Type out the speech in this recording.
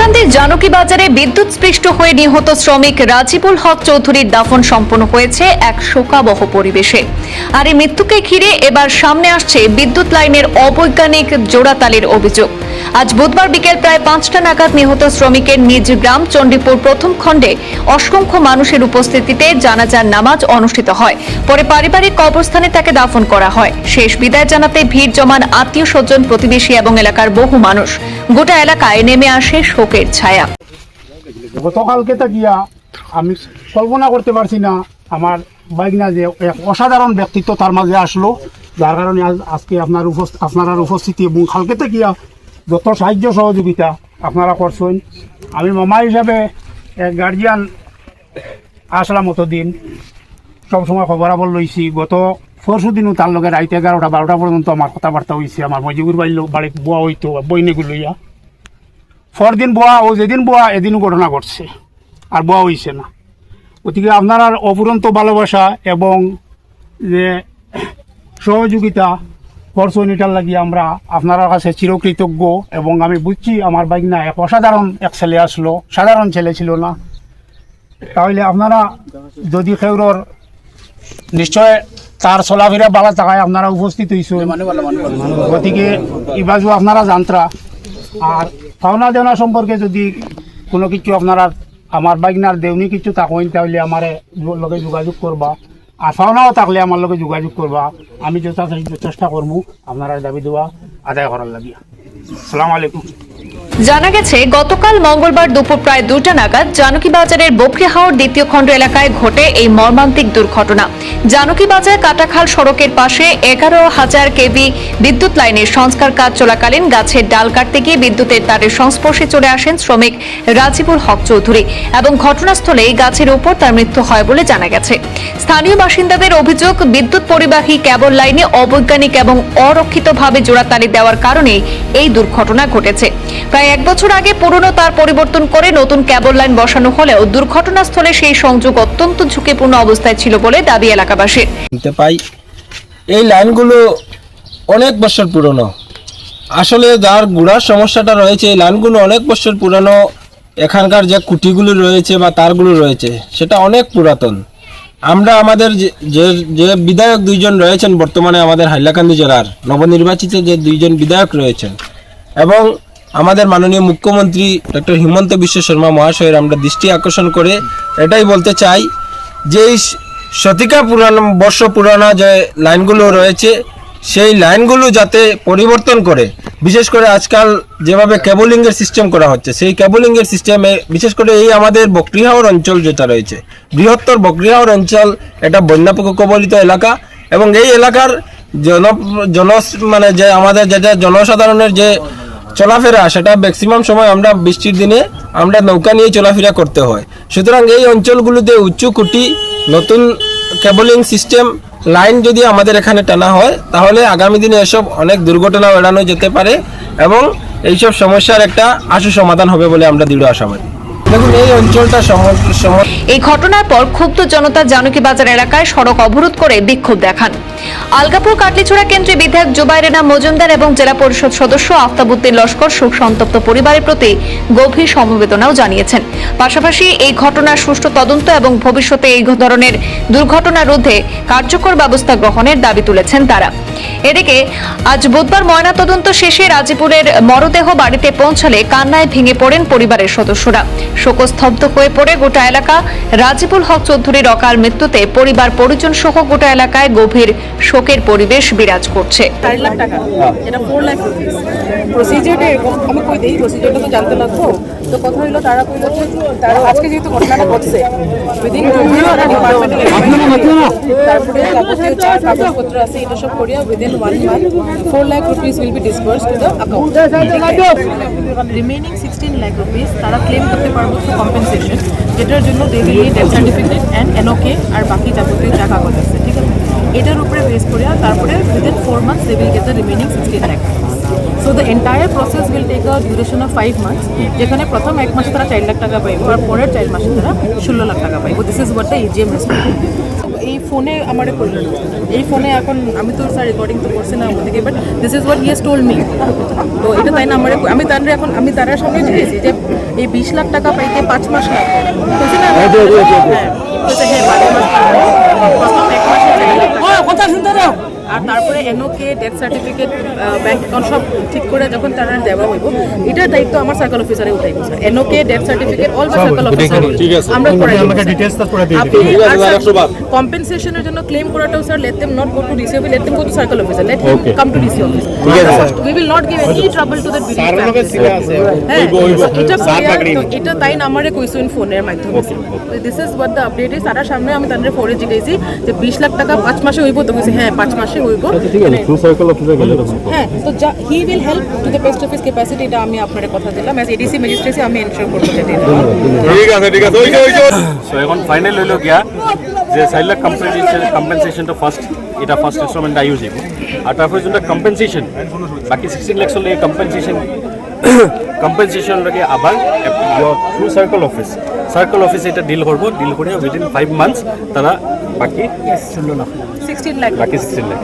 হাইলাকান্দির জানকী বাজারে বিদ্যুৎস্পৃষ্ট হয়ে নিহত শ্রমিক রাজিবুল হক চৌধুরীর দাফন সম্পন্ন হয়েছে এক শোকাবহ পরিবেশে। আর এই মৃত্যুকে ঘিরে এবার সামনে আসছে বিদ্যুৎ লাইনের অবৈজ্ঞানিক জোড়াতালির অভিযোগ। আজ বুধবার বিকেল প্রায় 5টা নাগাদ নিহত শ্রমিকের নিজ গ্রাম চণ্ডীপুর প্রথম খণ্ডে অসংখ্য মানুষের উপস্থিতিতে জানাজার নামাজ অনুষ্ঠিত হয়। পরে পারিবারিক কবরস্থানে তাকে দাফন করা হয়। শেষ বিদায় জানাতে ভিড় জমান আত্মীয় স্বজন, প্রতিবেশী এবং এলাকার বহু মানুষ। গোটা এলাকায় নেমে আসে শোকের ছায়া। গতকালকে গিয়া আমি কল্পনা করতে পারছি না আমার বাইকনা যে এক অসাধারণ ব্যক্তিত্ব তার মাঝে আসলো, যার কারণে আজকে আপনার উপস্থিতি এবং কালকে গিয়া যত সাহায্য সহযোগিতা আপনারা করছেন। আমি মামা হিসাবে এক গার্জিয়ান আসলাম অতদিন সবসময় খবরাবর লইছি। গত পরশু দিনও তার লগে রাইতে 11টা 12টা পর্যন্ত আমার কথাবার্তা হয়েছে। আমার মজিগুর বাড়ি বোয়া হইতো বইনেগুলো লইয়া পরদিন বোয়া, ও যেদিন বোয়া এদিনও ঘটনা ঘটছে, আর বোয়া হইছে না। গতিকে আপনার অফুরন্ত ভালোবাসা এবং যে সহযোগিতা করছেন, এটার লাগি আমরা আপনার কাছে চিরকৃতজ্ঞ। এবং আমি বুঝছি আমার বাইকনা এক অসাধারণ এক ছেলে আসলো, সাধারণ ছেলে ছিল না। তাহলে আপনারা যদি খেউরর নিশ্চয় তার চলাফেরা বালা থাকায় আপনারা উপস্থিত হয়েছেন। গতিকে ইবাজু আপনারা জানতরা। আর পাওনা দেওনা সম্পর্কে যদি কোনো কিছু আপনারা আমার বাইকনার দেওনি কিছু থাকেন, তাহলে আমার লগে যোগাযোগ করবা। আর পাওনাও থাকলে আমার লগে যোগাযোগ করবা। আমি যথাসাধ্য চেষ্টা করবো আপনারা দাবি দেওয়া আদায় করার লাগিয়া। আসসালামু আলাইকুম। জানা গেছে গতকাল মঙ্গলবার দুপুর প্রায় 2টা নাগাদ জানকী বাজারের বকরিহাওর দ্বিতীয় খণ্ড এলাকায় ঘটে এই মর্মান্তিক দুর্ঘটনা। জানকী বাজার কাটাখাল সড়কের পাশে 11,000 কেভি বিদ্যুৎ লাইনের সংস্কার কাজ চলাকালীন গাছের ডাল কাটতে গিয়ে বিদ্যুতের তারের সংস্পর্শে চলে আসেন শ্রমিক রাজিবুল হক চৌধুরী এবং ঘটনাস্থলেই গাছের উপর তার মৃত্যু হয় বলে জানা গেছে। স্থানীয় বাসিন্দাদের অভিযোগ, বিদ্যুৎ পরিবাহী কেবল লাইনে অবৈজ্ঞানিক এবং অরক্ষিতভাবে জোড়াতালি দেওয়ার কারণে এই দুর্ঘটনা ঘটেছে। প্রায় 1 বছর আগে পুরনো তার পরিবর্তন করে নতুন কেবল লাইন বসানো হলেও দুর্ঘটনাস্থলে সেই সংযোগ অত্যন্ত ঝুঁকিপূর্ণ অবস্থায় ছিল বলে দাবি এলাকাবাসীর। এই লাইনগুলো অনেক বছর পুরনো। আসলে যার গুড়ার সমস্যাটা রয়েছে, এই লাইনগুলো অনেক বছর পুরনো। এখানকার যে খুঁটিগুলো রয়েছে বা তারগুলো রয়েছে সেটা অনেক পুরাতন। আমরা আমাদের যে বিধায়ক 2জন রয়েছেন বর্তমানে আমাদের হাইলাকান্দি জেলার নবনির্বাচিত যে 2জন বিধায়ক রয়েছেন এবং আমাদের মাননীয় মুখ্যমন্ত্রী ডক্টর হিমন্ত বিশ্ব শর্মা মহাশয়ের আমরা দৃষ্টি আকর্ষণ করে এটাই বলতে চাই যে এই শতিকা বর্ষ পুরানো যে লাইনগুলো রয়েছে সেই লাইনগুলো যাতে পরিবর্তন করে, বিশেষ করে আজকাল যেভাবে কেবলিংয়ের সিস্টেম করা হচ্ছে সেই কেবলিংয়ের সিস্টেমে বিশেষ করে এই আমাদের বকরিহাওর অঞ্চল যেটা রয়েছে, বৃহত্তর বকরিহাওর অঞ্চল, এটা বন্যা কবলিত এলাকা এবং এই এলাকার মানে যে আমাদের যেটা জনসাধারণের যে চলাফেরা সেটা ম্যাক্সিমাম সময় আমরা বৃষ্টির দিনে আমরা নৌকা নিয়ে চলাফেরা করতে হয়। সুতরাং এই অঞ্চলগুলোতে উচ্চ খুঁটি, নতুন কেবলিং সিস্টেম লাইন যদি আমাদের এখানে টানা হয় তাহলে আগামী দিনে এসব অনেক দুর্ঘটনা এড়ানো যেতে পারে এবং এইসব সমস্যার একটা আশু সমাধান হবে বলে আমরা দৃঢ় আশাবাদী। দেখুন, এই অঞ্চলটা এই ঘটনার পর ক্ষুব্ধ জনতা জানকী বাজার এলাকায় সড়ক অবরোধ করে বিক্ষোভ দেখান। আলগাপুর কাটলিছড়া কেন্দ্রে বিধায়ক জুবাইরেনা মজুমদার এবং জেলা পরিষদ সদস্য আফতাবউদ্দিন লস্কর শোক সন্তপ্ত পরিবারের প্রতি গভীর সমবেদনাও জানিয়েছেন। পাশাপাশি এই ঘটনার সুষ্ঠু তদন্ত এবং ভবিষ্যতে এই ধরনের দুর্ঘটনা রোধে কার্যকর ব্যবস্থা গ্রহণের দাবি তুলেছেন তারা। এদিকে আজ বুধবার ময়নাতদন্ত শেষে রাজিপুরের মরদেহ বাড়িতে পৌঁছালে কান্নায় ভেঙে পড়েন পরিবারের সদস্যরা। শোকস্তব্ধ হয়ে পড়ে গোটা এলাকা। রাজিবুল হক চৌধুরীর অকাল মৃত্যুতে পরিবার পরিজন সহ গোটা এলাকায় গভীর শোকের পরিবেশ বিরাজ করছে। 4 লাখ টাকা, যেটা 4 লাখ রুপিস। প্রসিজারটা এরকম আমি কই দিই, প্রসিজারটা তো জানতে লাগতো। তো কথা হইলো তারা কইলো যে তারা আজকে যেহেতু ঘটনাটা ঘটছে উইদিন তারপরে যাবতীয় যা কাগজপত্র আছে এটা সব করিয়া within 1 month 4 lakh rupees will be disbursed to the account. Remaining 16 lakh rupees তারা ক্লেম করতে পারবো ফর কম্পেনসেশন, যেটার জন্য they will need death certificate and NOK আর বাকি যাবতীয় যা কাগজ আছে, ঠিক আছে। এটার উপরে বেস করিয়া তারপরে within 4 months they will get the remaining 16 lakh. So the entire process will take a duration of 5 months. যেখানে প্রথম 1 মাসে তারা 4 লাখ টাকা পাইব আর পরের 4 মাসে তারা 16 লাখ টাকা পাইব। This is what the AGM has told. এই ফোনে আমার করলেন, এই ফোনে এখন আমি তো স্যার রেকর্ডিং তো করছি না আমার থেকে, but this is what he has told me. তো এটা তাই না আমার, আমি তাদের এখন আমি তার সামনে জিজ্ঞেসি যে এই 20 লাখ টাকা পাইতে 5 মাস লাগবে, বলছি না হ্যাঁ, বলছে হ্যাঁ 5 মাস লাগবে, প্রথম 1 মাসে 4 লাখ টাকা। কথা শুনতে দাও। আর তারপরে এনওকে, ডেথ সার্টিফিকেট, ব্যাংক অ্যাকাউন্ট সব ঠিক করে যখন তারা দেওয়া হইব, এটার দায়িত্ব আমার সার্কেল অফিসারে উঠাইব sir. NOK, death certificate all বা সার্কেল অফিসার আমরা করে আমাকে ডিটেইলস তারপরে দিয়ে আপনি কম্পেনসেশনের জন্য ক্লেম করাটাও sir let them not go to DC office, let them go to circle officer, let him come to DC office. We will not give any trouble to that BD family. এটা তাই না আমারে কইছেন ফোনের মাধ্যমে। This is what the update is. তার সামনে আমি তাদের ফোরে জিজ্ঞাসি যে 20 লাখ টাকা 5 মাসে হইব, তো কইছে হ্যাঁ 5 মাসে হইব। থ্রু সার্কেল অফিসে গেলে হ্যাঁ, তো he will help to the best of his capacity, এটা আমি আপনার কথা দিলাম। অ্যাজ এডিসি ম্যাজিস্ট্রেসি আমি এনশিওর করব যে সো এখন ফাইনাল হইল গিয়া যে 4 লাখ কম্পেনসেশনটা ফার্স্ট, এটা ফার্স্ট ইনস্টলমেন্ট আইউ যাব। আর তারপরে যেটা কম্পেনসেশন বাকি 16 লাখ হলে কম্পেনসেশন লাগে আবার থ্রু সার্কেল অফিস এটা ডিল করবো, ডিল করে উইদিন 5 মান্থস তারা বাকি 16 লাখ বাকি 16 লাখ